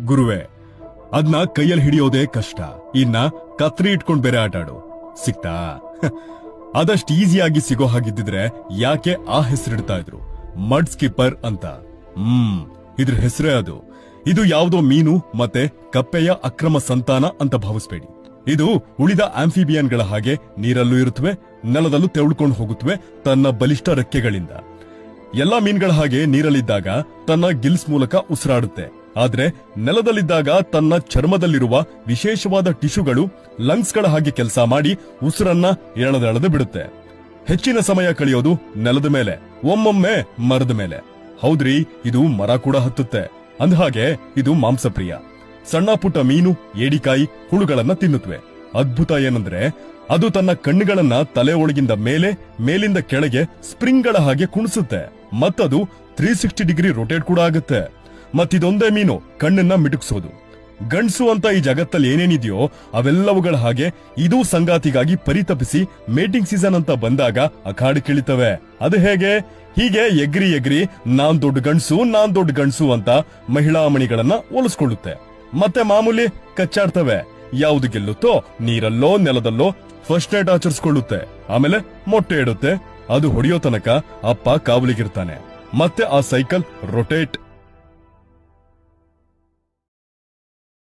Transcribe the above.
ಗುರುವೆ, ಅದ್ನ ಕೈಯಲ್ಲಿ ಹಿಡಿಯೋದೇ ಕಷ್ಟ, ಇನ್ನ ಕತ್ರಿ ಇಟ್ಕೊಂಡ್ ಬೇರೆ ಆಟಾಡು. ಸಿಕ್ತಾ? ಅದಷ್ಟು ಈಸಿಯಾಗಿ ಸಿಗೋ ಹಾಗಿದ್ದಿದ್ರೆ ಯಾಕೆ ಆ ಹೆಸರಿಡ್ತಾ ಇದ್ರು, ಮಡ್ ಸ್ಕಿಪ್ಪರ್ ಅಂತ. ಇದ್ರ ಹೆಸರೇ ಅದು. ಇದು ಯಾವುದೋ ಮೀನು ಮತ್ತೆ ಕಪ್ಪೆಯ ಅಕ್ರಮ ಸಂತಾನ ಅಂತ ಭಾವಿಸ್ಬೇಡಿ. ಇದು ಉಳಿದ ಆಂಫಿಬಿಯನ್ಗಳ ಹಾಗೆ ನೀರಲ್ಲೂ ಇರುತ್ತವೆ, ನೆಲದಲ್ಲೂ ತೆವಳ್ಕೊಂಡು ಹೋಗುತ್ತವೆ ತನ್ನ ಬಲಿಷ್ಠ ರೆಕ್ಕೆಗಳಿಂದ. ಎಲ್ಲಾ ಮೀನುಗಳ ಹಾಗೆ ನೀರಲ್ಲಿದ್ದಾಗ ತನ್ನ ಗಿಲ್ಸ್ ಮೂಲಕ ಉಸಿರಾಡುತ್ತೆ. ಆದ್ರೆ ನೆಲದಲ್ಲಿದ್ದಾಗ ತನ್ನ ಚರ್ಮದಲ್ಲಿರುವ ವಿಶೇಷವಾದ ಟಿಶ್ಯೂಗಳು ಲಂಗ್ಸ್ಗಳ ಹಾಗೆ ಕೆಲಸ ಮಾಡಿ ಉಸಿರನ್ನ ಎಳೆದೆಳೆದು ಬಿಡುತ್ತೆ. ಹೆಚ್ಚಿನ ಸಮಯ ಕಳೆಯೋದು ನೆಲದ ಮೇಲೆ, ಒಮ್ಮೊಮ್ಮೆ ಮರದ ಮೇಲೆ. ಹೌದ್ರಿ, ಇದು ಮರ ಕೂಡ ಹತ್ತುತ್ತೆ. ಅಂದಹಾಗೆ ಇದು ಮಾಂಸಪ್ರಿಯ. ಸಣ್ಣ ಪುಟ್ಟ ಮೀನು, ಏಡಿಕಾಯಿ, ಹುಳುಗಳನ್ನ ತಿನ್ನುತ್ತವೆ. ಅದ್ಭುತ ಏನಂದ್ರೆ ಅದು ತನ್ನ ಕಣ್ಣುಗಳನ್ನ ತಲೆ ಒಳಗಿಂದ ಮೇಲೆ, ಮೇಲಿಂದ ಕೆಳಗೆ ಸ್ಪ್ರಿಂಗ್ಗಳ ಹಾಗೆ ಕುಣಿಸುತ್ತೆ. ಮತ್ತದು 360 ಡಿಗ್ರಿ ರೊಟೇಟ್ ಕೂಡ ಆಗುತ್ತೆ. ಮತ್ತಿದೊಂದೇ ಮೀನು ಕಣ್ಣನ್ನ ಮಿಟುಕ್ಸೋದು. ಗಂಡ್ಸು ಅಂತ ಈ ಜಗತ್ತಲ್ಲಿ ಏನೇನಿದೆಯೋ ಅವೆಲ್ಲವುಗಳ ಹಾಗೆ ಇದು ಸಂಗಾತಿಗಾಗಿ ಪರಿತಪಿಸಿ ಮೇಟಿಂಗ್ ಸೀಸನ್ ಅಂತ ಬಂದಾಗ ಅಖಾಡಿ ಕಿಳಿತವೆ. ಅದು ಹೇಗೆ? ಹೀಗೆ ಎಗ್ರಿ ಎಗ್ರಿ ನಾನ್ ದೊಡ್ಡ ಗಂಡ್ಸು ಅಂತ ಮಹಿಳಾ ಮಣಿಗಳನ್ನ ಒಲಿಸ್ಕೊಳ್ಳುತ್ತೆ. ಮತ್ತೆ ಮಾಮೂಲಿ ಕಚ್ಚಾಡ್ತವೆ. ಯಾವುದು ಗೆಲ್ಲುತ್ತೋ ನೀರಲ್ಲೋ ನೆಲದಲ್ಲೋ ಫಸ್ಟ್ ನೈಟ್ ಆಚರಿಸ್ಕೊಳ್ಳುತ್ತೆ. ಆಮೇಲೆ ಮೊಟ್ಟೆ ಇಡುತ್ತೆ. ಅದು ಹೊಡೆಯೋ ತನಕ ಅಪ್ಪ ಕಾವಲಿಗಿರ್ತಾನೆ. ಮತ್ತೆ ಆ ಸೈಕಲ್ ರೊಟೇಟ್